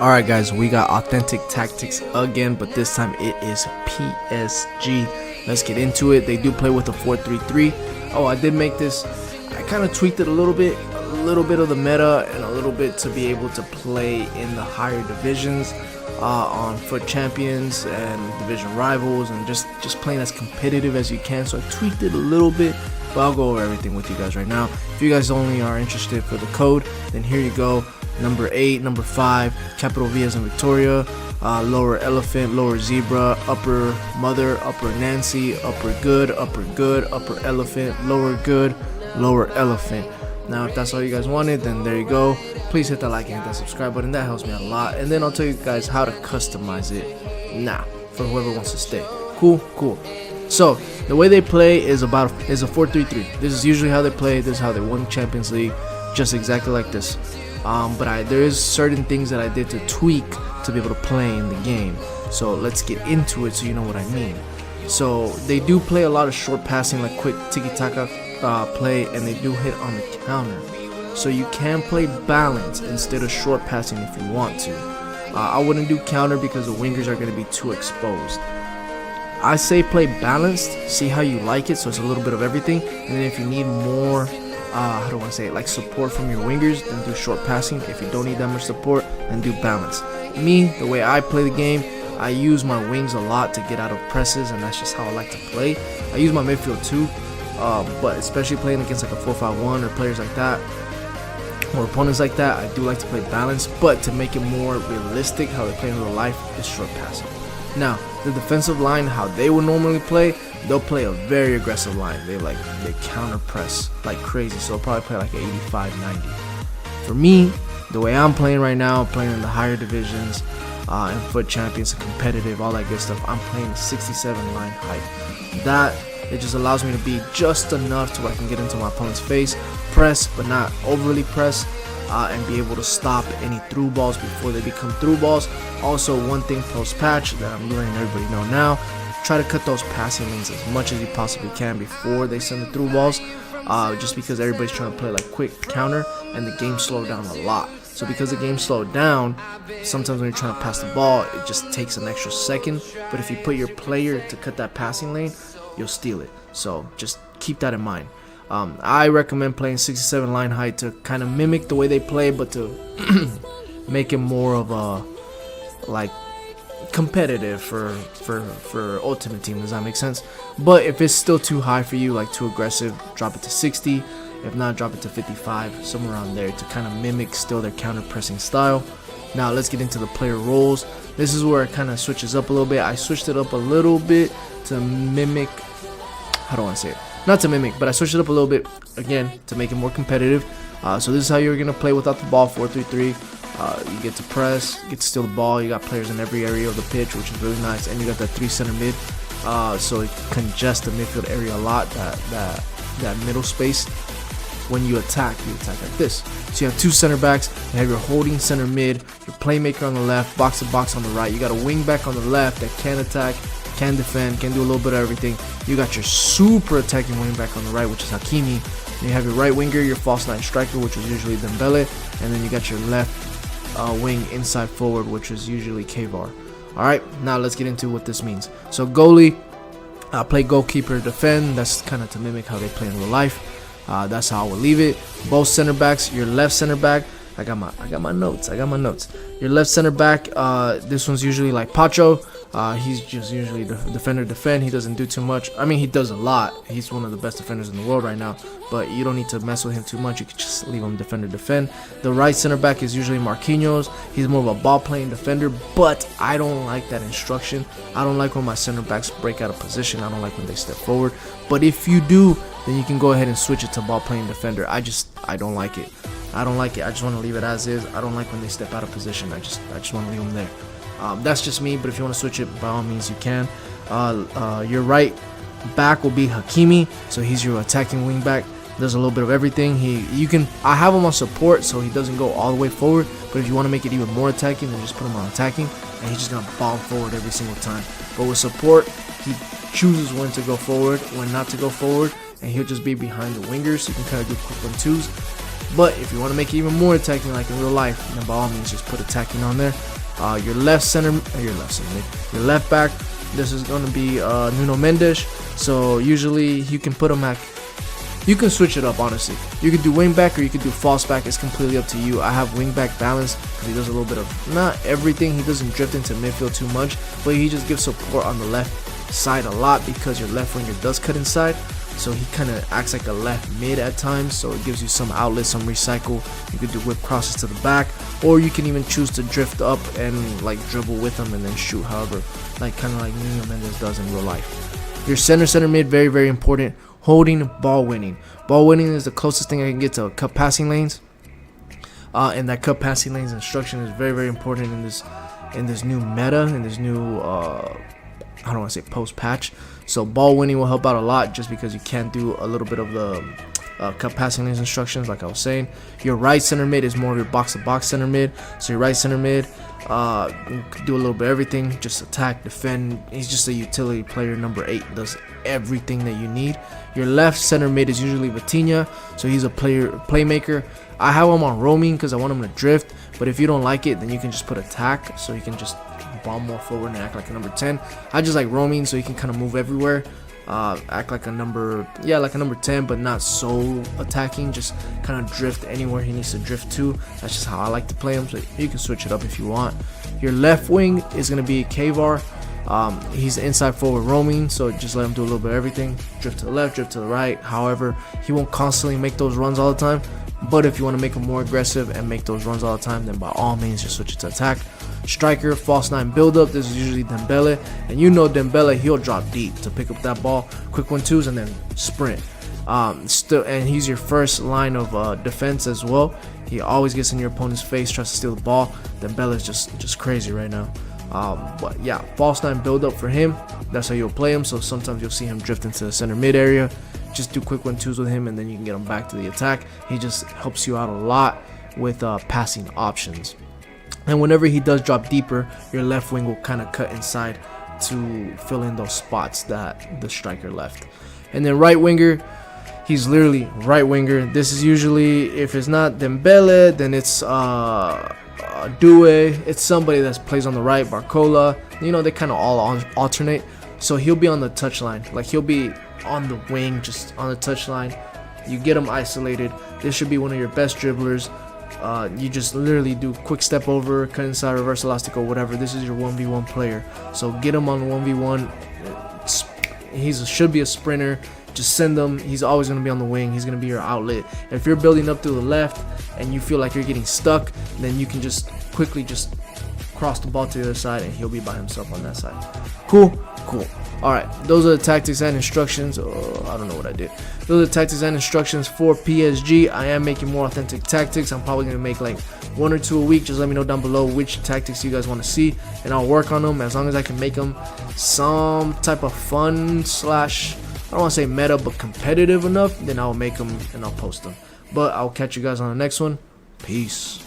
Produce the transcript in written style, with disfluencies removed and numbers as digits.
Alright guys, we got authentic tactics again, but this time it is PSG. Let's get into it. They do play with a 4-3-3. Oh, I did make this. I kind of tweaked it a little bit of the meta and a little bit to be able to play in the higher divisions on foot champions and division rivals, and just playing as competitive as you can. So I tweaked it a little bit, but I'll go over everything with you guys right now. If you guys only are interested for the code, then here you go. Number 8, number 5, capital V as in Victoria, lower elephant, lower zebra, upper mother, upper Nancy, upper good, upper elephant, lower good, lower elephant. Now if that's all you guys wanted, then there you go. Please hit that like and hit that subscribe button, that helps me out a lot. And then I'll tell you guys how to customize it now for whoever wants to stay. Cool. So the way they play is a 4-3-3. This is usually how they play. This is how they won Champions League, just exactly like this. But there is certain things that I did to tweak to be able to play in the game. So let's get into it so you know what I mean. So they do play a lot of short passing, like quick tiki-taka play, and they do hit on the counter. So you can play balance instead of short passing if you want to. I wouldn't do counter because the wingers are going to be too exposed. I say play balanced, see how you like it, so it's a little bit of everything. And then if you need more how do I say it, like support from your wingers, then do short passing. If you don't need that much support, then do balance. Me, the way I play the game, I use my wings a lot to get out of presses, and that's just how I like to play. I use my midfield too, but especially playing against like a 4-5-1 or players like that, or opponents like that, I do like to play balance. But to make it more realistic, how they play in real life is short passing. Now, the defensive line, how they would normally play, they'll play a very aggressive line. They counter press like crazy, so they'll probably play like an 85-90. For me, the way I'm playing right now, I'm playing in the higher divisions and foot champions and competitive, all that good stuff. I'm playing a 67 line height. That it just allows me to be just enough to where I can get into my opponent's face, press but not overly press, and be able to stop any through balls before they become through balls. Also, one thing post patch that I'm letting everybody know now, try to cut those passing lanes as much as you possibly can before they send the through balls, just because everybody's trying to play like quick counter and the game slowed down a lot. So because the game slowed down, sometimes when you're trying to pass the ball, it just takes an extra second. But if you put your player to cut that passing lane, you'll steal it. So just keep that in mind. I recommend playing 67 line height to kind of mimic the way they play, but to make it more of a like competitive for ultimate team. Does that make sense? But if it's still too high for you, like too aggressive, drop it to 60. If not, drop it to 55, somewhere around there, to kind of mimic still their counter pressing style. Now let's get into the player roles. This is where it kind of switches up a little bit. I switched it up a little bit to mimic, how do I say it? Not to mimic, but I switched it up a little bit again to make it more competitive. So this is how you're gonna play without the ball, 4-3-3. You get to press, get to steal the ball. You got players in every area of the pitch, which is really nice, and you got that 3 center mid, so it congests the midfield area a lot. That middle space. When you attack like this. So you have 2 center backs. You have your holding center mid, your playmaker on the left, box to box on the right. You got a wing back on the left that can attack, can defend, can do a little bit of everything. You got your super attacking wing back on the right, which is Hakimi. And you have your right winger, your false 9 striker, which is usually Dembele, and then you got your left wing inside forward, which is usually Kvar. Alright, now let's get into what this means. So goalie, play goalkeeper, defend. That's kind of to mimic how they play in real life. That's how I will leave it. Both center backs, your left center back, I got my notes. Your left center back, this one's usually like Pacho. He's just usually the defender defend. He doesn't do too much. I mean, he does a lot. He's one of the best defenders in the world right now, but you don't need to mess with him too much. You can just leave him defender defend. The right center back is usually Marquinhos. He's more of a ball playing defender, but I don't like that instruction. I don't like when my center backs break out of position. I don't like when they step forward. But if you do, then you can go ahead and switch it to ball playing defender. I don't like it. I just want to leave it as is. I don't like when they step out of position. I just want to leave them there. That's just me, but if you want to switch it, by all means you can. Your right back will be Hakimi, so he's your attacking wing back. Does a little bit of everything. I have him on support, so he doesn't go all the way forward, but if you want to make it even more attacking, then just put him on attacking, and he's just gonna bomb forward every single time. But with support, he chooses when to go forward, when not to go forward, and he'll just be behind the wingers, so you can kind of do quick 1-2s. But if you want to make it even more attacking like in real life, then by all means just put attacking on there. Your left back, this is going to be Nuno Mendes. So usually you can put him at, you can switch it up honestly. You could do wing back or you could do false back. It's completely up to you. I have wing back balance because he does a little bit of, not everything, he doesn't drift into midfield too much, but he just gives support on the left side a lot because your left winger does cut inside. So he kind of acts like a left mid at times, so it gives you some outlet, some recycle. You could do whip crosses to the back, or you can even choose to drift up and like dribble with them and then shoot, however, like kind of like Nuno Mendes does in real life. Your center mid, very, very important. Holding, ball winning. Ball winning is the closest thing I can get to cut passing lanes. And that cut passing lanes instruction is very, very important in this new meta, in this new I don't want to say post patch. So ball winning will help out a lot just because you can't do a little bit of the cut passing lanes instructions like I was saying. Your right center mid is more of your box to box center mid. So your right center mid do a little bit of everything, just attack, defend. He's just a utility player. Number 8 does everything that you need. Your left center mid is usually Vitinha, so he's a playmaker. I have him on roaming because I want him to drift, but if you don't like it, then you can just put attack, so you can just bomb more forward and act like a number 10. I just like roaming, so you can kind of move everywhere, act like a number 10, but not so attacking, just kind of drift anywhere he needs to drift to. That's just how I like to play him, so you can switch it up if you want. Your left wing is going to be Kavar. He's inside forward roaming, so just let him do a little bit of everything. Drift to the left, drift to the right. However, he won't constantly make those runs all the time, but if you want to make him more aggressive and make those runs all the time, then by all means just switch it to attack. Striker, false 9 build up. This is usually Dembele, and you know Dembele, he'll drop deep to pick up that ball, quick 1-2s, and then sprint. And he's your first line of defense as well. He always gets in your opponent's face, tries to steal the ball. Dembele is just crazy right now. But yeah, false 9 build up for him. That's how you'll play him. So sometimes you'll see him drift into the center mid area. Just do quick 1-2s with him, and then you can get him back to the attack. He just helps you out a lot with passing options. And whenever he does drop deeper, your left wing will kind of cut inside to fill in those spots that the striker left. And then right winger, he's literally right winger. This is usually, if it's not Dembele, then it's Due. It's somebody that plays on the right, Barcola. You know, they kind of all alternate. So he'll be on the touchline, like he'll be on the wing, just on the touchline. You get him isolated. This should be one of your best dribblers. You just literally do quick step over, cut inside, reverse elastic, or whatever. This is your 1v1 player. So get him on 1v1. He should be a sprinter. Just send him. He's always going to be on the wing. He's going to be your outlet. If you're building up through the left and you feel like you're getting stuck, then you can just quickly just cross the ball to the other side and he'll be by himself on that side. Cool. Alright, those are the tactics and instructions. Oh, I don't know what I did. Those are the tactics and instructions for PSG. I am making more authentic tactics. I'm probably going to make like 1 or 2 a week. Just let me know down below which tactics you guys want to see, and I'll work on them as long as I can make them some type of fun slash, I don't want to say meta, but competitive enough. Then I'll make them and I'll post them. But I'll catch you guys on the next one. Peace.